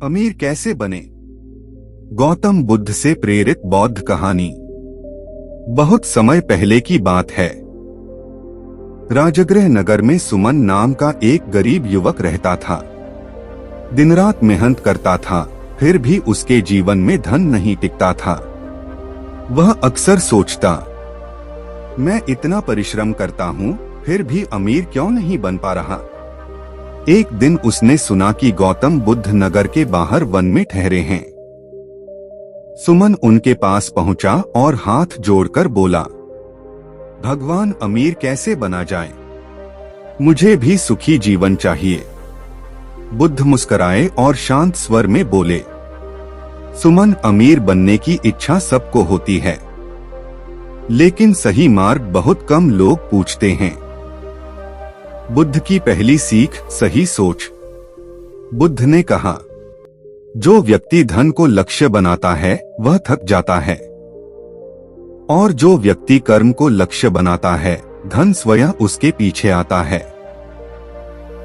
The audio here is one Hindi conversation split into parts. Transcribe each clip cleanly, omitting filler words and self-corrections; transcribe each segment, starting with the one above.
अमीर कैसे बने? गौतम बुद्ध से प्रेरित बौद्ध कहानी। बहुत समय पहले की बात है। राजगृह नगर में सुमन नाम का एक गरीब युवक रहता था। दिन रात मेहनत करता था, फिर भी उसके जीवन में धन नहीं टिकता था। वह अक्सर सोचता, मैं इतना परिश्रम करता हूँ, फिर भी अमीर क्यों नहीं बन पा रहा। एक दिन उसने सुना कि गौतम बुद्ध नगर के बाहर वन में ठहरे हैं। सुमन उनके पास पहुंचा और हाथ जोड़कर बोला, भगवान, अमीर कैसे बना जाए? मुझे भी सुखी जीवन चाहिए। बुद्ध मुस्कुराए और शांत स्वर में बोले, सुमन, अमीर बनने की इच्छा सबको होती है, लेकिन सही मार्ग बहुत कम लोग पूछते हैं। बुद्ध की पहली सीख, सही सोच। बुद्ध ने कहा, जो व्यक्ति धन को लक्ष्य बनाता है वह थक जाता है, और जो व्यक्ति कर्म को लक्ष्य बनाता है धन स्वयं उसके पीछे आता है।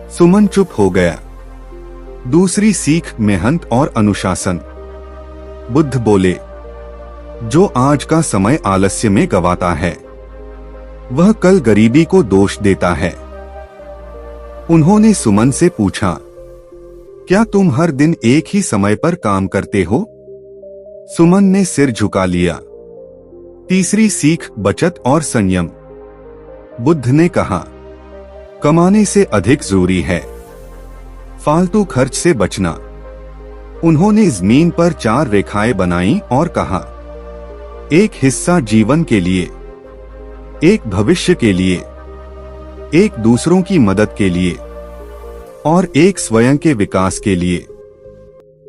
सुमन चुप हो गया। दूसरी सीख, मेहनत और अनुशासन। बुद्ध बोले, जो आज का समय आलस्य में गवाता है वह कल गरीबी को दोष देता है। उन्होंने सुमन से पूछा, क्या तुम हर दिन एक ही समय पर काम करते हो? सुमन ने सिर झुका लिया। तीसरी सीख, बचत और संयम। बुद्ध ने कहा, कमाने से अधिक जरूरी है फालतू खर्च से बचना। उन्होंने जमीन पर 4 रेखाएं बनाई और कहा, एक हिस्सा जीवन के लिए, एक भविष्य के लिए, एक दूसरों की मदद के लिए और एक स्वयं के विकास के लिए।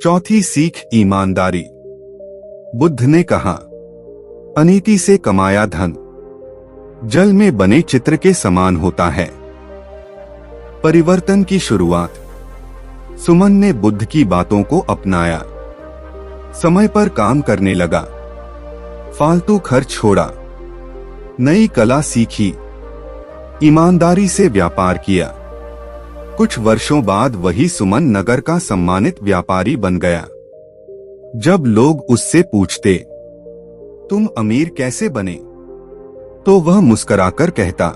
चौथी सीख, ईमानदारी। बुद्ध ने कहा, अनीति से कमाया धन जल में बने चित्र के समान होता है। परिवर्तन की शुरुआत। सुमन ने बुद्ध की बातों को अपनाया, समय पर काम करने लगा, फालतू खर्च छोड़ा, नई कला सीखी, ईमानदारी से व्यापार किया। कुछ वर्षों बाद वही सुमन नगर का सम्मानित व्यापारी बन गया। जब लोग उससे पूछते, तुम अमीर कैसे बने, तो वह मुस्कुराकर कहता,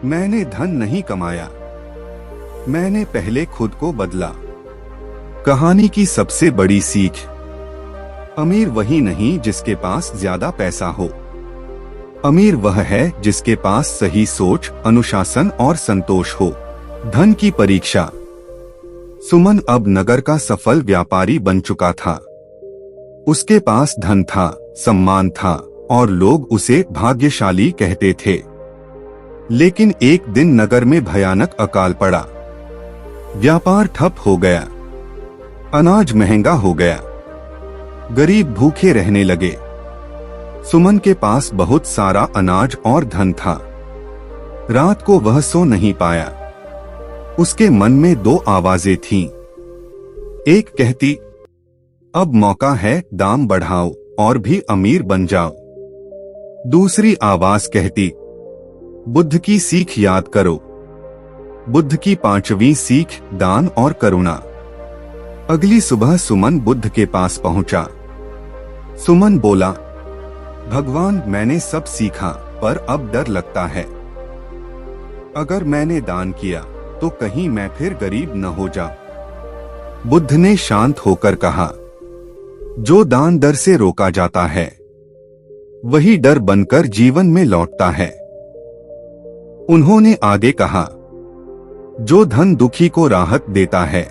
मैंने धन नहीं कमाया, मैंने पहले खुद को बदला। कहानी की सबसे बड़ी सीख, अमीर वही नहीं जिसके पास ज्यादा पैसा हो, अमीर वह है जिसके पास सही सोच, अनुशासन और संतोष हो। धन की परीक्षा। सुमन अब नगर का सफल व्यापारी बन चुका था। उसके पास धन था, सम्मान था और लोग उसे भाग्यशाली कहते थे। लेकिन एक दिन नगर में भयानक अकाल पड़ा। व्यापार ठप हो गया, अनाज महंगा हो गया, गरीब भूखे रहने लगे। सुमन के पास बहुत सारा अनाज और धन था। रात को वह सो नहीं पाया। उसके मन में 2 आवाजें थीं। एक कहती, अब मौका है, दाम बढ़ाओ और भी अमीर बन जाओ। दूसरी आवाज कहती, बुद्ध की सीख याद करो। बुद्ध की 5वीं सीख, दान और करुणा। अगली सुबह सुमन बुद्ध के पास पहुंचा। सुमन बोला, भगवान, मैंने सब सीखा, पर अब डर लगता है। अगर मैंने दान किया तो कहीं मैं फिर गरीब न हो जाऊं। बुद्ध ने शांत होकर कहा, जो दान डर से रोका जाता है वही डर बनकर जीवन में लौटता है। उन्होंने आगे कहा, जो धन दुखी को राहत देता है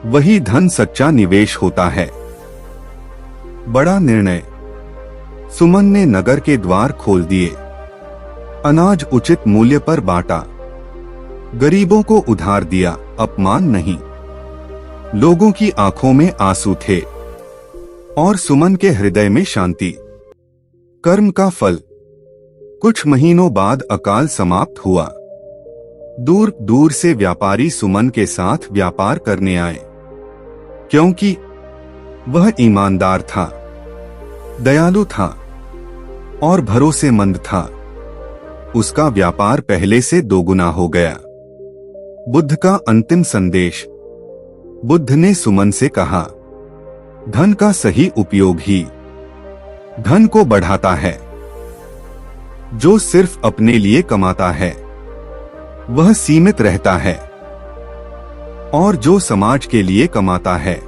वही धन सच्चा निवेश होता है। बड़ा निर्णय। सुमन ने नगर के द्वार खोल दिए, अनाज उचित मूल्य पर बांटा, गरीबों को उधार दिया, अपमान नहीं। लोगों की आंखों में आंसू थे और सुमन के हृदय में शांति। कर्म का फल। कुछ महीनों बाद अकाल समाप्त हुआ। दूर दूर से व्यापारी सुमन के साथ व्यापार करने आए, क्योंकि वह ईमानदार था, दयालु था और भरोसेमंद था। उसका व्यापार पहले से 2 गुना हो गया। बुद्ध का अंतिम संदेश। बुद्ध ने सुमन से कहा, धन का सही उपयोग ही धन को बढ़ाता है। जो सिर्फ अपने लिए कमाता है वह सीमित रहता है, और जो समाज के लिए कमाता है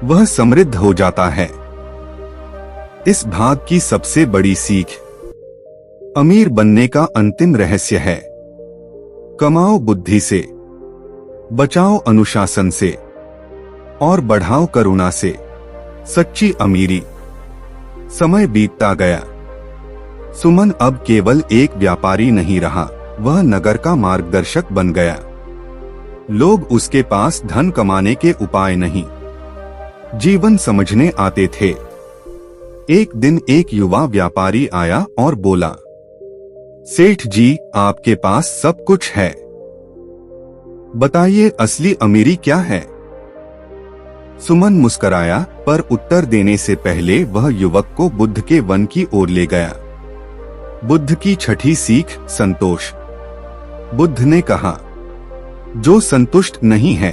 वह समृद्ध हो जाता है। इस भाग की सबसे बड़ी सीख अमीर बनने का अंतिम रहस्य है। कमाओ बुद्धि से, बचाओ अनुशासन से और बढ़ाओ करुणा से सच्ची अमीरी। समय बीतता गया। सुमन अब केवल एक व्यापारी नहीं रहा, वह नगर का मार्गदर्शक बन गया। लोग उसके पास धन कमाने के उपाय नहीं, जीवन समझने आते थे। एक दिन एक युवा व्यापारी आया और बोला, सेठ जी, आपके पास सब कुछ है, बताइए असली अमीरी क्या है? सुमन मुस्कराया, पर उत्तर देने से पहले वह युवक को बुद्ध के वन की ओर ले गया। बुद्ध की छठी सीख, संतोष। बुद्ध ने कहा, जो संतुष्ट नहीं है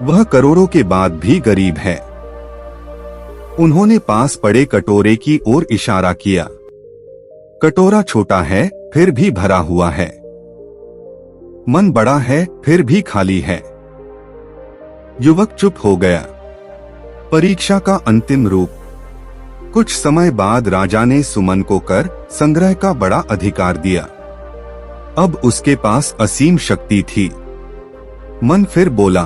वह करोड़ों के बाद भी गरीब है। उन्होंने पास पड़े कटोरे की ओर इशारा किया। कटोरा छोटा है फिर भी भरा हुआ है, मन बड़ा है फिर भी खाली है। युवक चुप हो गया। परीक्षा का अंतिम रूप। कुछ समय बाद राजा ने सुमन को कर संग्रह का बड़ा अधिकार दिया। अब उसके पास असीम शक्ति थी। मन फिर बोला,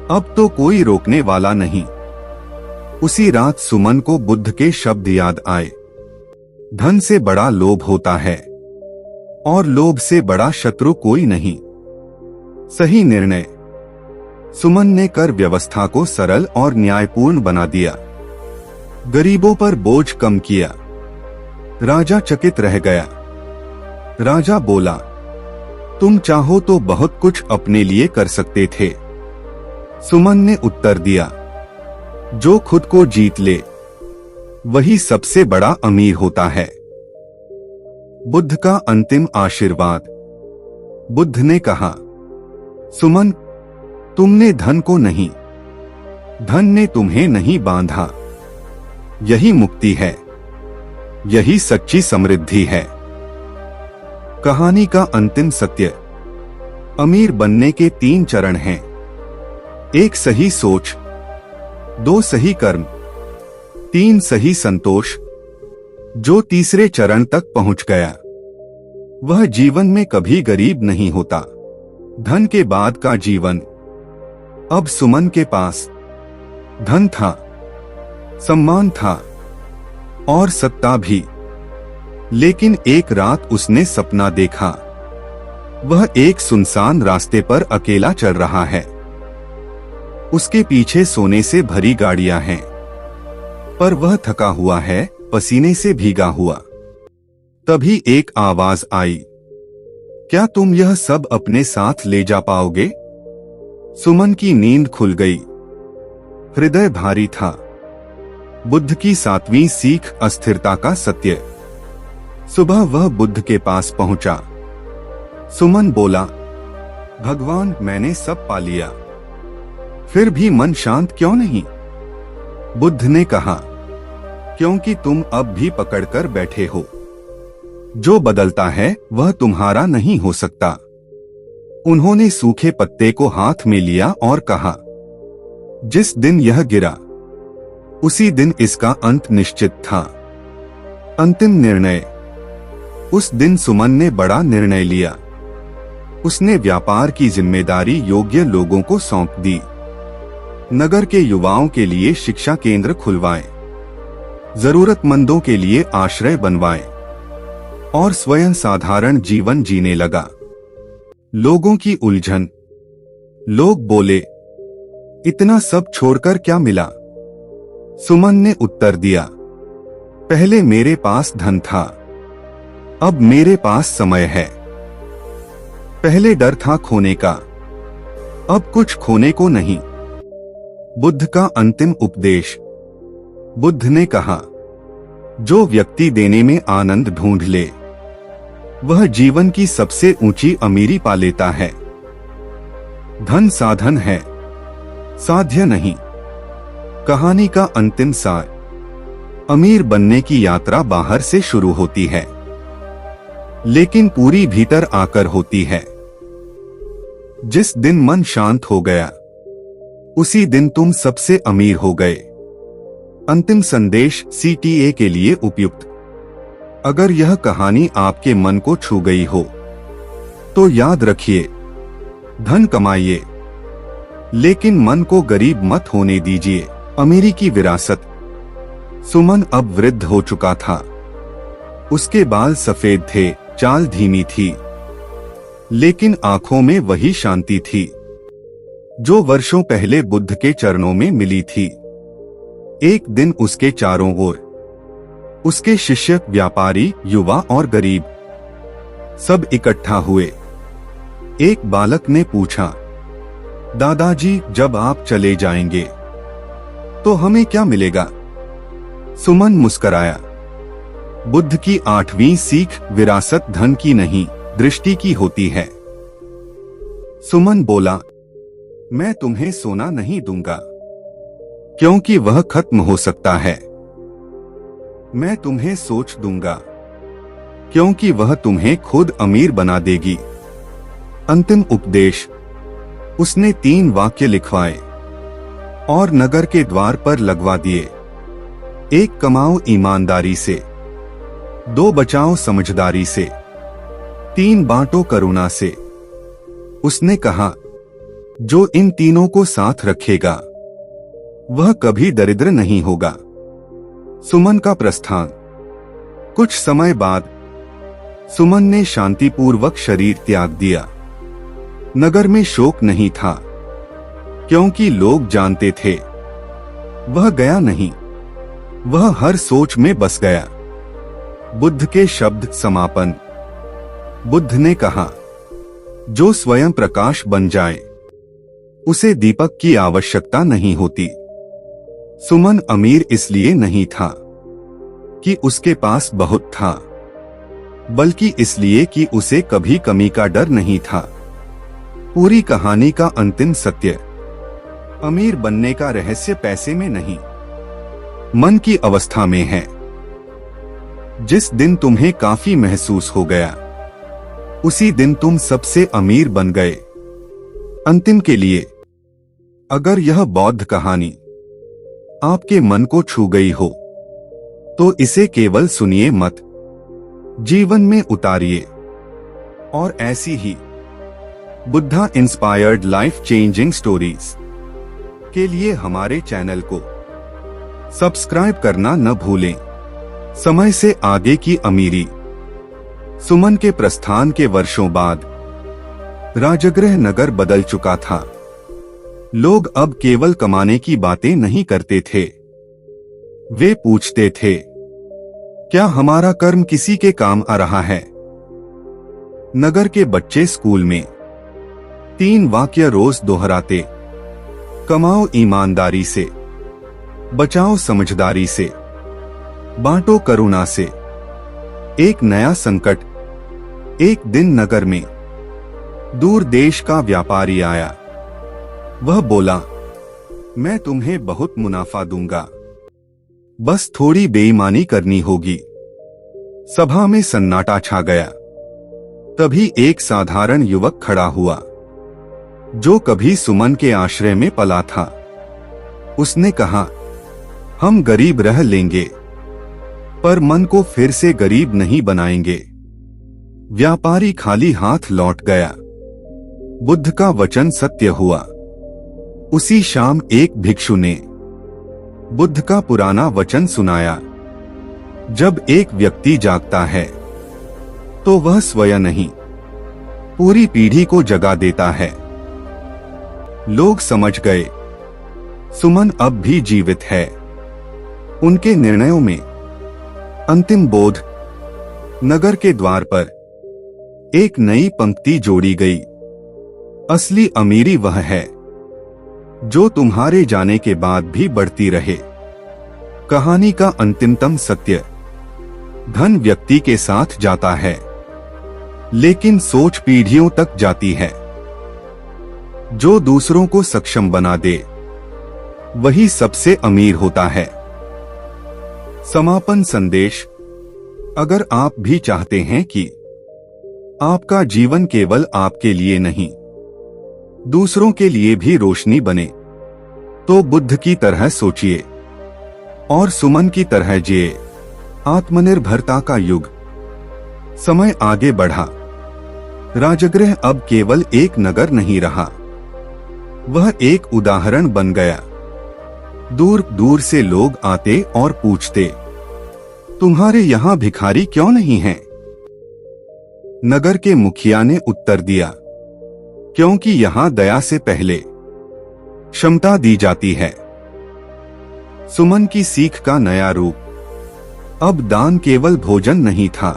अब तो कोई रोकने वाला नहीं। उसी रात सुमन को बुद्ध के शब्द याद आए, धन से बड़ा लोभ होता है और लोभ से बड़ा शत्रु कोई नहीं। सही निर्णय। सुमन ने कर व्यवस्था को सरल और न्यायपूर्ण बना दिया, गरीबों पर बोझ कम किया। राजा चकित रह गया। राजा बोला, तुम चाहो तो बहुत कुछ अपने लिए कर सकते थे। सुमन ने उत्तर दिया, जो खुद को जीत ले वही सबसे बड़ा अमीर होता है। बुद्ध का अंतिम आशीर्वाद। बुद्ध ने कहा, सुमन, तुमने धन को नहीं, धन ने तुम्हें नहीं बांधा। यही मुक्ति है, यही सच्ची समृद्धि है। कहानी का अंतिम सत्य। अमीर बनने के 3 चरण हैं। 1 सही सोच, 2 सही कर्म, 3 सही संतोष। जो तीसरे चरण तक पहुंच गया वह जीवन में कभी गरीब नहीं होता। धन के बाद का जीवन। अब सुमन के पास धन था, सम्मान था और सत्ता भी, लेकिन एक रात उसने सपना देखा। वह एक सुनसान रास्ते पर अकेला चल रहा है। उसके पीछे सोने से भरी गाड़ियां हैं, पर वह थका हुआ है, पसीने से भीगा हुआ। तभी एक आवाज आई, क्या तुम यह सब अपने साथ ले जा पाओगे? सुमन की नींद खुल गई। हृदय भारी था। बुद्ध की 7वीं सीख, अस्थिरता का सत्य। सुबह वह बुद्ध के पास पहुंचा। सुमन बोला, भगवान, मैंने सब पा लिया, फिर भी मन शांत क्यों नहीं? बुद्ध ने कहा, क्योंकि तुम अब भी पकड़कर बैठे हो। जो बदलता है वह तुम्हारा नहीं हो सकता। उन्होंने सूखे पत्ते को हाथ में लिया और कहा, जिस दिन यह गिरा उसी दिन इसका अंत निश्चित था। अंतिम निर्णय। उस दिन सुमन ने बड़ा निर्णय लिया। उसने व्यापार की जिम्मेदारी योग्य लोगों को सौंप दी। नगर के युवाओं के लिए शिक्षा केंद्र खुलवाए, जरूरतमंदों के लिए आश्रय बनवाए और स्वयं साधारण जीवन जीने लगा। लोगों की उलझन। लोग बोले, इतना सब छोड़कर क्या मिला? सुमन ने उत्तर दिया, पहले मेरे पास धन था, अब मेरे पास समय है। पहले डर था खोने का, अब कुछ खोने को नहीं। बुद्ध का अंतिम उपदेश। बुद्ध ने कहा, जो व्यक्ति देने में आनंद ढूंढ ले वह जीवन की सबसे ऊंची अमीरी पा लेता है। धन साधन है, साध्य नहीं। कहानी का अंतिम सार, अमीर बनने की यात्रा बाहर से शुरू होती है, लेकिन पूरी भीतर आकर होती है। जिस दिन मन शांत हो गया, उसी दिन तुम सबसे अमीर हो गए। अंतिम संदेश CTA के लिए उपयुक्त। अगर यह कहानी आपके मन को छू गई हो, तो याद रखिए, धन कमाइए, लेकिन मन को गरीब मत होने दीजिए। अमीरी की विरासत। सुमन अब वृद्ध हो चुका था। उसके बाल सफेद थे, चाल धीमी थी, लेकिन आंखों में वही शांति थी जो वर्षों पहले बुद्ध के चरणों में मिली थी। एक दिन उसके चारों ओर उसके शिष्य, व्यापारी, युवा और गरीब सब इकट्ठा हुए। एक बालक ने पूछा, दादाजी, जब आप चले जाएंगे तो हमें क्या मिलेगा? सुमन मुस्कराया। बुद्ध की 8वीं सीख, विरासत धन की नहीं, दृष्टि की होती है। सुमन बोला, मैं तुम्हें सोना नहीं दूंगा, क्योंकि वह खत्म हो सकता है। मैं तुम्हें सोच दूंगा, क्योंकि वह तुम्हें खुद अमीर बना देगी। अंतिम उपदेश। उसने 3 वाक्य लिखवाए और नगर के द्वार पर लगवा दिए। 1 कमाओ ईमानदारी से, 2 बचाओ समझदारी से, 3 बांटो करुणा से। उसने कहा, जो इन तीनों को साथ रखेगा वह कभी दरिद्र नहीं होगा। सुमन का प्रस्थान। कुछ समय बाद सुमन ने शांतिपूर्वक शरीर त्याग दिया। नगर में शोक नहीं था, क्योंकि लोग जानते थे वह गया नहीं, वह हर सोच में बस गया। बुद्ध के शब्द। समापन। बुद्ध ने कहा, जो स्वयं प्रकाश बन जाए उसे दीपक की आवश्यकता नहीं होती। सुमन अमीर इसलिए नहीं था कि उसके पास बहुत था, बल्कि इसलिए कि उसे कभी कमी का डर नहीं था। पूरी कहानी का अंतिम सत्य, अमीर बनने का रहस्य पैसे में नहीं, मन की अवस्था में है। जिस दिन तुम्हें काफी महसूस हो गया, उसी दिन तुम सबसे अमीर बन गए। अंतिम के लिए, अगर यह बौद्ध कहानी आपके मन को छू गई हो, तो इसे केवल सुनिए मत, जीवन में उतारिए। और ऐसी ही Buddha inspired life changing stories के लिए हमारे चैनल को सब्सक्राइब करना न भूलें। समय से आगे की अमीरी। सुमन के प्रस्थान के वर्षों बाद राजगृह नगर बदल चुका था। लोग अब केवल कमाने की बातें नहीं करते थे, वे पूछते थे, क्या हमारा कर्म किसी के काम आ रहा है? नगर के बच्चे स्कूल में 3 वाक्य रोज दोहराते, कमाओ ईमानदारी से, बचाओ समझदारी से, बांटो करुणा से। एक नया संकट। एक दिन नगर में दूर देश का व्यापारी आया। वह बोला, मैं तुम्हें बहुत मुनाफा दूंगा, बस थोड़ी बेईमानी करनी होगी। सभा में सन्नाटा छा गया। तभी एक साधारण युवक खड़ा हुआ, जो कभी सुमन के आश्रय में पला था। उसने कहा, हम गरीब रह लेंगे, पर मन को फिर से गरीब नहीं बनाएंगे। व्यापारी खाली हाथ लौट गया। बुद्ध का वचन सत्य हुआ। उसी शाम एक भिक्षु ने बुद्ध का पुराना वचन सुनाया, जब एक व्यक्ति जागता है तो वह स्वयं नहीं, पूरी पीढ़ी को जगा देता है। लोग समझ गए, सुमन अब भी जीवित है। उनके निर्णयों में अंतिम बोध। नगर के द्वार पर एक नई पंक्ति जोड़ी गई, असली अमीरी वह है जो तुम्हारे जाने के बाद भी बढ़ती रहे। कहानी का अंतिमतम सत्य, धन व्यक्ति के साथ जाता है, लेकिन सोच पीढ़ियों तक जाती है। जो दूसरों को सक्षम बना दे, वही सबसे अमीर होता है। समापन संदेश। अगर आप भी चाहते हैं कि आपका जीवन केवल आपके लिए नहीं, दूसरों के लिए भी रोशनी बने, तो बुद्ध की तरह सोचिए और सुमन की तरह जिए। आत्मनिर्भरता का युग। समय आगे बढ़ा। राजगृह अब केवल एक नगर नहीं रहा, वह एक उदाहरण बन गया। दूर दूर से लोग आते और पूछते, तुम्हारे यहां भिखारी क्यों नहीं हैं? नगर के मुखिया ने उत्तर दिया, क्योंकि यहां दया से पहले क्षमता दी जाती है। सुमन की सीख का नया रूप। अब दान केवल भोजन नहीं था,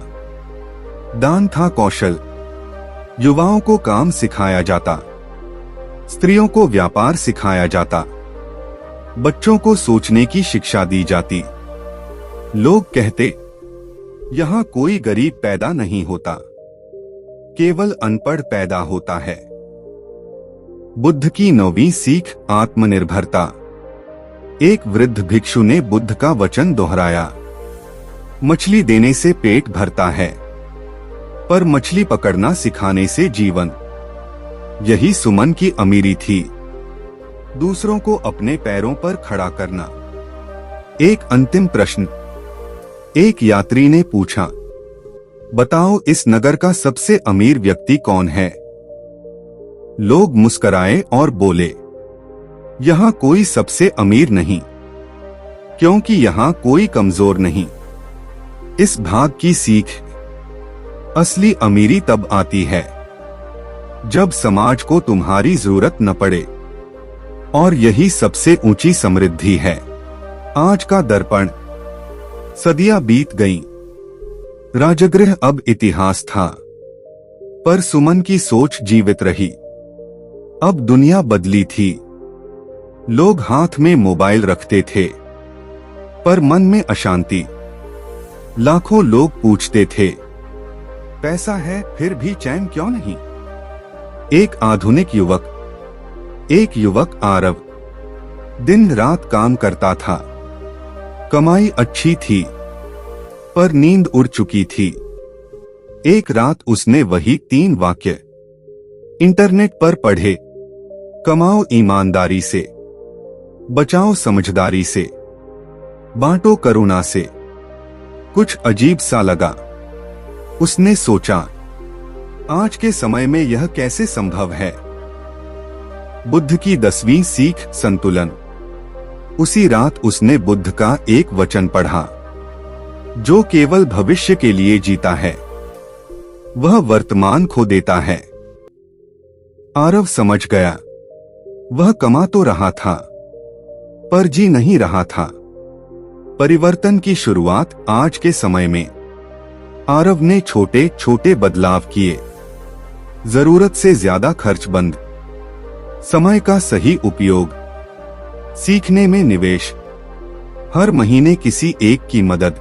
दान था कौशल। युवाओं को काम सिखाया जाता, स्त्रियों को व्यापार सिखाया जाता, बच्चों को सोचने की शिक्षा दी जाती। लोग कहते, यहां कोई गरीब पैदा नहीं होता, केवल अनपढ़ पैदा होता है। बुद्ध की 9वीं सीख, आत्मनिर्भरता। एक वृद्ध भिक्षु ने बुद्ध का वचन दोहराया, मछली देने से पेट भरता है, पर मछली पकड़ना सिखाने से जीवन। यही सुमन की अमीरी थी, दूसरों को अपने पैरों पर खड़ा करना। एक अंतिम प्रश्न। एक यात्री ने पूछा, बताओ इस नगर का सबसे अमीर व्यक्ति कौन है? लोग मुस्कराए और बोले, यहां कोई सबसे अमीर नहीं, क्योंकि यहां कोई कमजोर नहीं। इस भाग की सीख। असली अमीरी तब आती है जब समाज को तुम्हारी जरूरत न पड़े, और यही सबसे ऊंची समृद्धि है। आज का दर्पण। सदियां बीत गईं, राजगृह अब इतिहास था, पर सुमन की सोच जीवित रही। अब दुनिया बदली थी। लोग हाथ में मोबाइल रखते थे, पर मन में अशांति। लाखों लोग पूछते थे, पैसा है फिर भी चैन क्यों नहीं? एक आधुनिक युवक आरव दिन रात काम करता था। कमाई अच्छी थी, पर नींद उड़ चुकी थी। एक रात उसने वही 3 वाक्य इंटरनेट पर पढ़े, कमाओ ईमानदारी से, बचाओ समझदारी से, बांटो करुणा से। कुछ अजीब सा लगा। उसने सोचा, आज के समय में यह कैसे संभव है? बुद्ध की 10वीं सीख, संतुलन। उसी रात उसने बुद्ध का एक वचन पढ़ा, जो केवल भविष्य के लिए जीता है, वह वर्तमान खो देता है। आरव समझ गया, वह कमा तो रहा था, पर जी नहीं रहा था। परिवर्तन की शुरुआत आज के समय में। आरव ने छोटे छोटे बदलाव किए। जरूरत से ज्यादा खर्च बंद, समय का सही उपयोग, सीखने में निवेश, हर महीने किसी एक की मदद।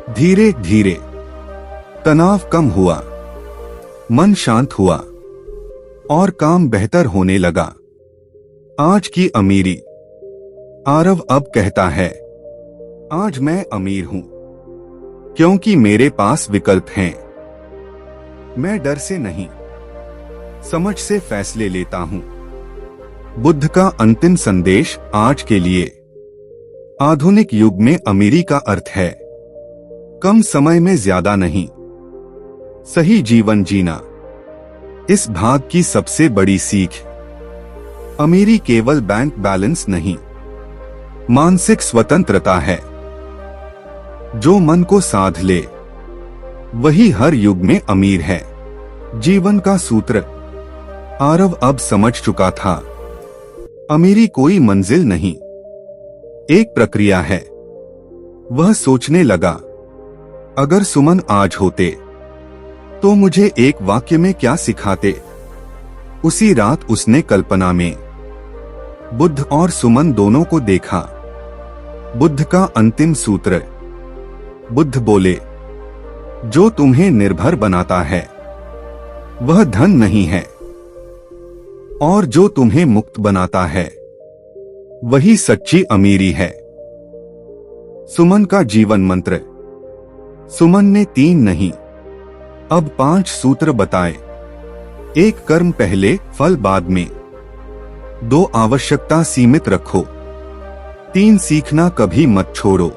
धीरे धीरे तनाव कम हुआ, मन शांत हुआ और काम बेहतर होने लगा। आज की अमीरी। आरव अब कहता है, आज मैं अमीर हूं क्योंकि मेरे पास विकल्प हैं। मैं डर से नहीं, समझ से फैसले लेता हूं। बुद्ध का अंतिम संदेश आज के लिए। आधुनिक युग में अमीरी का अर्थ है कम समय में ज्यादा नहीं, सही जीवन जीना। इस भाग की सबसे बड़ी सीख। अमीरी केवल बैंक बैलेंस नहीं, मानसिक स्वतंत्रता है। जो मन को साध ले, वही हर युग में अमीर है। जीवन का सूत्र। आरव अब समझ चुका था, अमीरी कोई मंजिल नहीं, एक प्रक्रिया है। वह सोचने लगा, अगर सुमन आज होते तो मुझे एक वाक्य में क्या सिखाते। उसी रात उसने कल्पना में बुद्ध और सुमन दोनों को देखा। बुद्ध का अंतिम सूत्र। बुद्ध बोले, जो तुम्हें निर्भर बनाता है वह धन नहीं है, और जो तुम्हें मुक्त बनाता है वही सच्ची अमीरी है। सुमन का जीवन मंत्र। सुमन ने 3 नहीं, अब 5 सूत्र बताए। 1 कर्म पहले, फल बाद में। 2 आवश्यकता सीमित रखो। 3 सीखना कभी मत छोड़ो।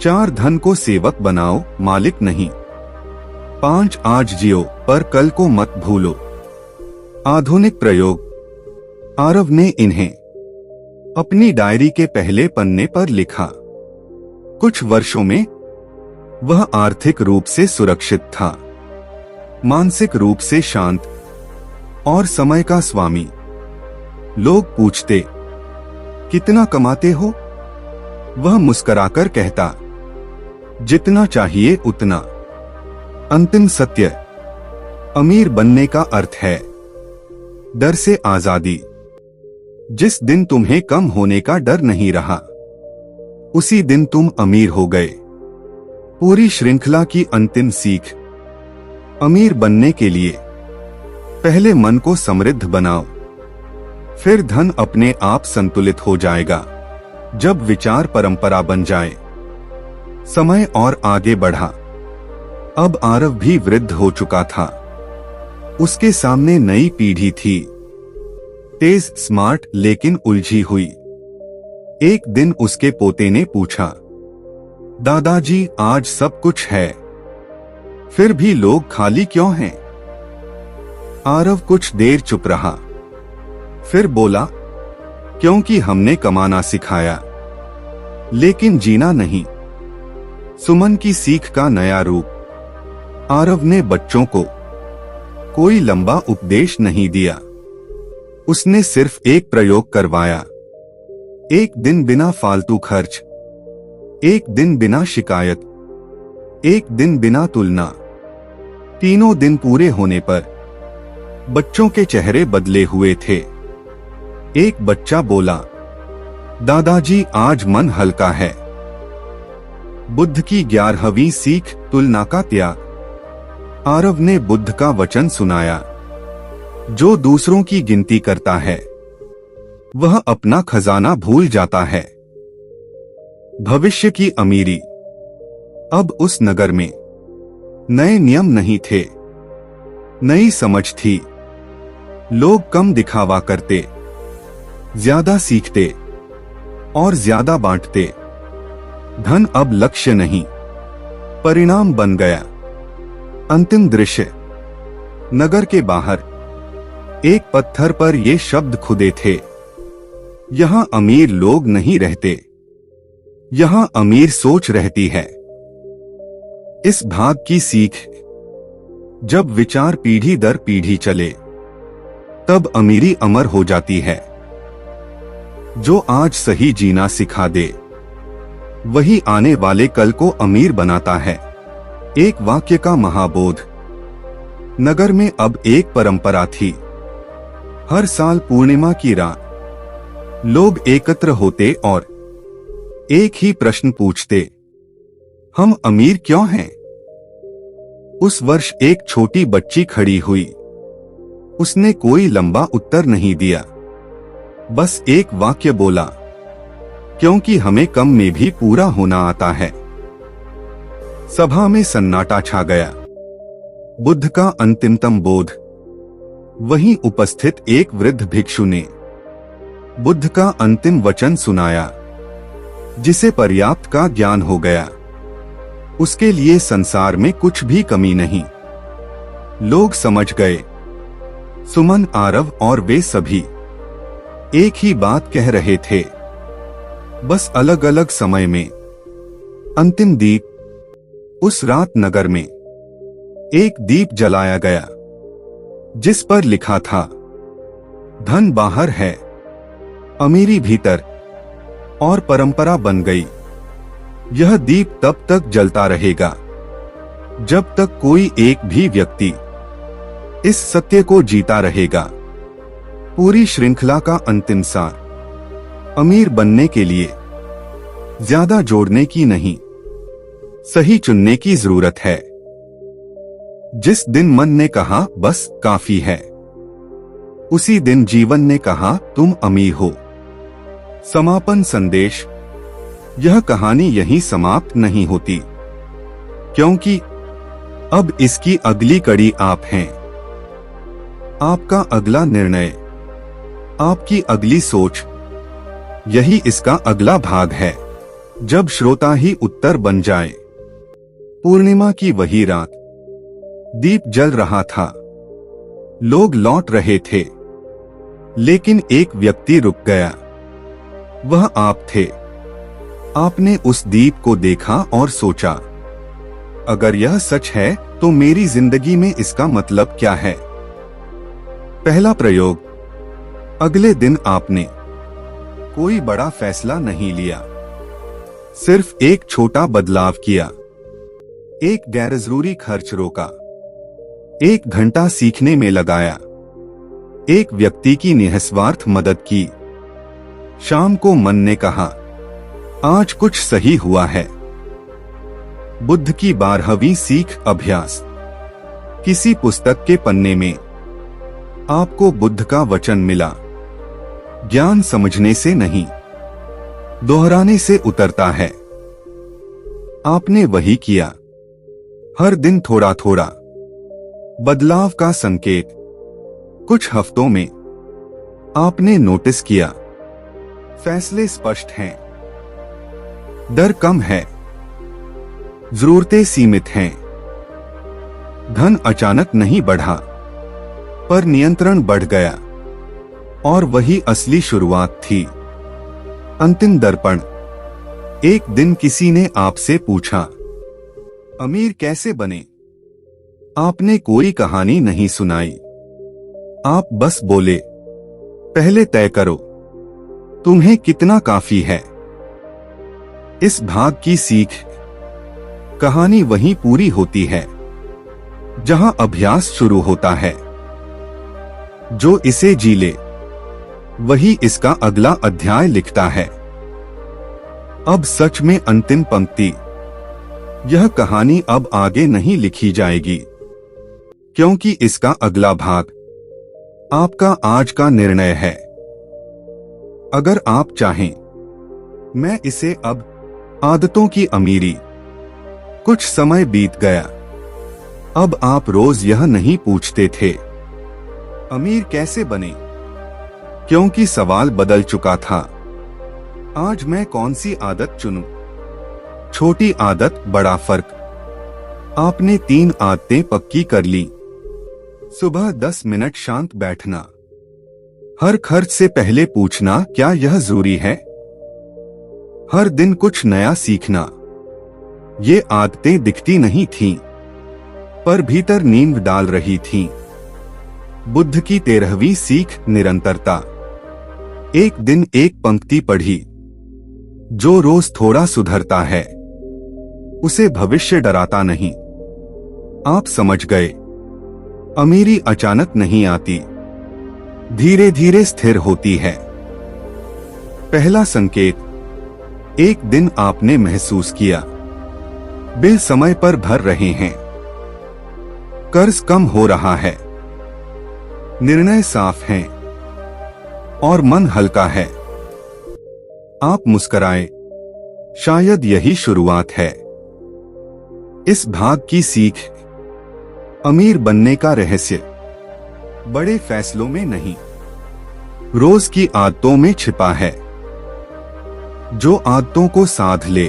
4 धन को सेवक बनाओ, मालिक नहीं। 5 आज जियो, पर कल को मत भूलो। आधुनिक प्रयोग। आरव ने इन्हें अपनी डायरी के पहले पन्ने पर लिखा। कुछ वर्षों में वह आर्थिक रूप से सुरक्षित था, मानसिक रूप से शांत और समय का स्वामी। लोग पूछते, कितना कमाते हो? वह मुस्कुराकर कहता, जितना चाहिए उतना। अंतिम सत्य। अमीर बनने का अर्थ है डर से आजादी। जिस दिन तुम्हें कम होने का डर नहीं रहा, उसी दिन तुम अमीर हो गए। पूरी श्रृंखला की अंतिम सीख। अमीर बनने के लिए पहले मन को समृद्ध बनाओ, फिर धन अपने आप संतुलित हो जाएगा जब विचार परंपरा बन जाए। समय और आगे बढ़ा। अब आरव भी वृद्ध हो चुका था। उसके सामने नई पीढ़ी थी, तेज, स्मार्ट, लेकिन उलझी हुई। एक दिन उसके पोते ने पूछा, दादाजी आज सब कुछ है, फिर भी लोग खाली क्यों हैं? आरव कुछ देर चुप रहा, फिर बोला, क्योंकि हमने कमाना सिखाया, लेकिन जीना नहीं। सुमन की सीख का नया रूप। आरव ने बच्चों को कोई लंबा उपदेश नहीं दिया। उसने सिर्फ एक प्रयोग करवाया। 1 दिन बिना फालतू खर्च, 1 दिन बिना शिकायत, 1 दिन बिना तुलना। 3 दिन पूरे होने पर बच्चों के चेहरे बदले हुए थे। एक बच्चा बोला, दादाजी आज मन हल्का है। बुद्ध की 11वीं सीख, तुलना का त्याग। आरव ने बुद्ध का वचन सुनाया, जो दूसरों की गिनती करता है वह अपना खजाना भूल जाता है। भविष्य की अमीरी। अब उस नगर में नए नियम नहीं थे, नई समझ थी। लोग कम दिखावा करते, ज्यादा सीखते और ज्यादा बांटते। धन अब लक्ष्य नहीं, परिणाम बन गया। अंतिम दृश्य। नगर के बाहर एक पत्थर पर ये शब्द खुदे थे, यहां अमीर लोग नहीं रहते, यहां अमीर सोच रहती है। इस भाग की सीख। जब विचार पीढ़ी दर पीढ़ी चले, तब अमीरी अमर हो जाती है। जो आज सही जीना सिखा दे, वही आने वाले कल को अमीर बनाता है। एक वाक्य का महाबोध। नगर में अब एक परंपरा थी। हर साल पूर्णिमा की रात लोग एकत्र होते और एक ही प्रश्न पूछते, हम अमीर क्यों हैं? उस वर्ष एक छोटी बच्ची खड़ी हुई। उसने कोई लंबा उत्तर नहीं दिया, बस एक वाक्य बोला, क्योंकि हमें कम में भी पूरा होना आता है। सभा में सन्नाटा छा गया। बुद्ध का अंतिमतम बोध। वहीं उपस्थित एक वृद्ध भिक्षु ने बुद्ध का अंतिम वचन सुनाया, जिसे पर्याप्त का ज्ञान हो गया। उसके लिए संसार में कुछ भी कमी नहीं। लोग समझ गए। सुमन, आरव और वे सभी एक ही बात कह रहे थे, बस अलग अलग समय में। अंतिम दीप। उस रात नगर में एक दीप जलाया गया, जिस पर लिखा था, धन बाहर है, अमीरी भीतर। और परंपरा बन गई। यह दीप तब तक जलता रहेगा जब तक कोई एक भी व्यक्ति इस सत्य को जीता रहेगा। पूरी श्रृंखला का अंतिम सार। अमीर बनने के लिए ज्यादा जोड़ने की नहीं, सही चुनने की जरूरत है। जिस दिन मन ने कहा बस काफी है, उसी दिन जीवन ने कहा तुम अमीर हो। समापन संदेश। यह कहानी यहीं समाप्त नहीं होती, क्योंकि अब इसकी अगली कड़ी आप हैं। आपका अगला निर्णय, आपकी अगली सोच, यही इसका अगला भाग है। जब श्रोता ही उत्तर बन जाए। पूर्णिमा की वही रात, दीप जल रहा था, लोग लौट रहे थे, लेकिन एक व्यक्ति रुक गया। वह आप थे। आपने उस दीप को देखा और सोचा, अगर यह सच है तो मेरी जिंदगी में इसका मतलब क्या है। पहला प्रयोग। अगले दिन आपने कोई बड़ा फैसला नहीं लिया, सिर्फ एक छोटा बदलाव किया। एक गैरजरूरी खर्च रोका, 1 घंटा सीखने में लगाया, एक व्यक्ति की निस्वार्थ मदद की। शाम को मन ने कहा, आज कुछ सही हुआ है। बुद्ध की 12वीं सीख अभ्यास। किसी पुस्तक के पन्ने में आपको बुद्ध का वचन मिला, ज्ञान समझने से नहीं, दोहराने से उतरता है। आपने वही किया। हर दिन थोड़ा थोड़ा बदलाव का संकेत। कुछ हफ्तों में आपने नोटिस किया, फैसले स्पष्ट हैं, डर कम है, जरूरतें सीमित हैं। धन अचानक नहीं बढ़ा, पर नियंत्रण बढ़ गया, और वही असली शुरुआत थी। अंतिम दर्पण। एक दिन किसी ने आपसे पूछा, अमीर कैसे बने? आपने कोई कहानी नहीं सुनाई, आप बस बोले, पहले तय करो तुम्हें कितना काफी है। इस भाग की सीख। कहानी वहीं पूरी होती है जहां अभ्यास शुरू होता है। जो इसे जी ले वही इसका अगला अध्याय लिखता है। अब सच में अंतिम पंक्ति। यह कहानी अब आगे नहीं लिखी जाएगी, क्योंकि इसका अगला भाग आपका आज का निर्णय है। अगर आप चाहें, मैं इसे अब आदतों की अमीरी। कुछ समय बीत गया। अब आप रोज यह नहीं पूछते थे, अमीर कैसे बने, क्योंकि सवाल बदल चुका था। आज मैं कौन सी आदत चुनूं? छोटी आदत, बड़ा फर्क। आपने 3 आदतें पक्की कर ली। सुबह 10 मिनट शांत बैठना, हर खर्च से पहले पूछना, क्या यह जरूरी है? हर दिन कुछ नया सीखना। ये आदतें दिखती नहीं थीं, पर भीतर नींव डाल रही थीं। बुद्ध की 13वीं सीख, निरंतरता। एक दिन एक पंक्ति पढ़ी, जो रोज थोड़ा सुधरता है उसे भविष्य डराता नहीं। आप समझ गए, अमीरी अचानक नहीं आती, धीरे धीरे स्थिर होती है। पहला संकेत। एक दिन आपने महसूस किया, बिल समय पर भर रहे हैं, कर्ज कम हो रहा है, निर्णय साफ हैं, और मन हल्का है। आप मुस्कुराए, शायद यही शुरुआत है। इस भाग की सीख। अमीर बनने का रहस्य बड़े फैसलों में नहीं, रोज की आदतों में छिपा है। जो आदतों को साध ले,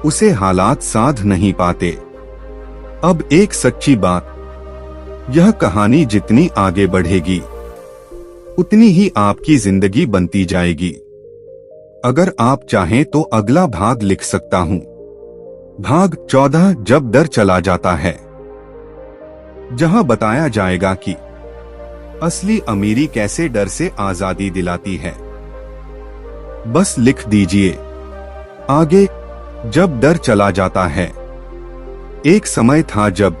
उसे हालात साध नहीं पाते। अब एक सच्ची बात, यह कहानी जितनी आगे बढ़ेगी उतनी ही आपकी जिंदगी बनती जाएगी। अगर आप चाहें तो अगला भाग लिख सकता हूं। भाग 14, जब डर चला जाता है, जहां बताया जाएगा कि असली अमीरी कैसे डर से आजादी दिलाती है। बस लिख दीजिए आगे, जब डर चला जाता है। एक समय था जब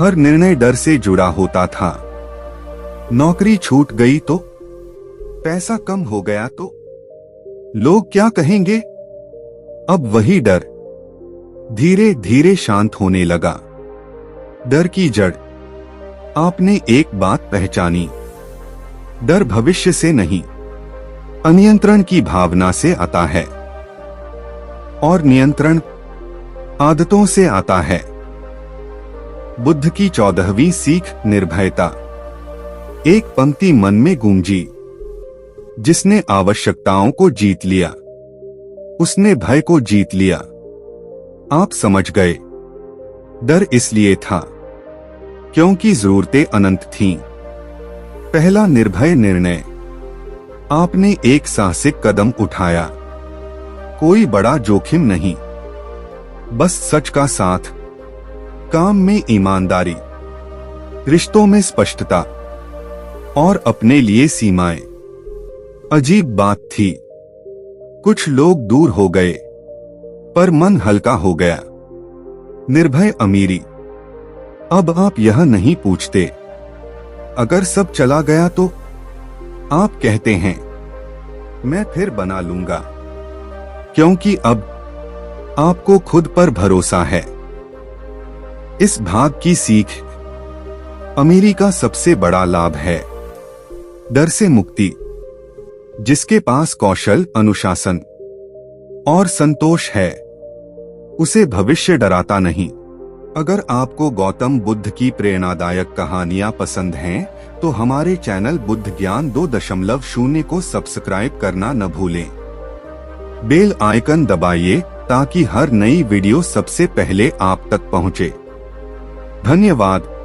हर निर्णय डर से जुड़ा होता था। नौकरी छूट गई तो, पैसा कम हो गया तो, लोग क्या कहेंगे। अब वही डर धीरे धीरे शांत होने लगा। डर की जड़। आपने एक बात पहचानी, डर भविष्य से नहीं, अनियंत्रण की भावना से आता है और नियंत्रण आदतों से आता है। बुद्ध की 14वीं सीख निर्भयता। एक पंक्ति मन में गूंजी, जिसने आवश्यकताओं को जीत लिया उसने भय को जीत लिया। आप समझ गए, डर इसलिए था क्योंकि जरूरतें अनंत थीं। पहला निर्भय निर्णय। आपने एक साहसिक कदम उठाया, कोई बड़ा जोखिम नहीं, बस सच का साथ, काम में ईमानदारी, रिश्तों में स्पष्टता और अपने लिए सीमाएं। अजीब बात थी, कुछ लोग दूर हो गए पर मन हल्का हो गया। निर्भय अमीरी। अब आप यह नहीं पूछते अगर सब चला गया तो, आप कहते हैं मैं फिर बना लूंगा, क्योंकि अब आपको खुद पर भरोसा है। इस भाग की सीख। अमीरी का सबसे बड़ा लाभ है डर से मुक्ति। जिसके पास कौशल, अनुशासन और संतोष है, उसे भविष्य डराता नहीं। अगर आपको गौतम बुद्ध की प्रेरणादायक कहानियां पसंद हैं, तो हमारे चैनल बुद्ध ज्ञान 2.0 को सब्सक्राइब करना न भूलें। बेल आइकन दबाइए ताकि हर नई वीडियो सबसे पहले आप तक पहुंचे। धन्यवाद।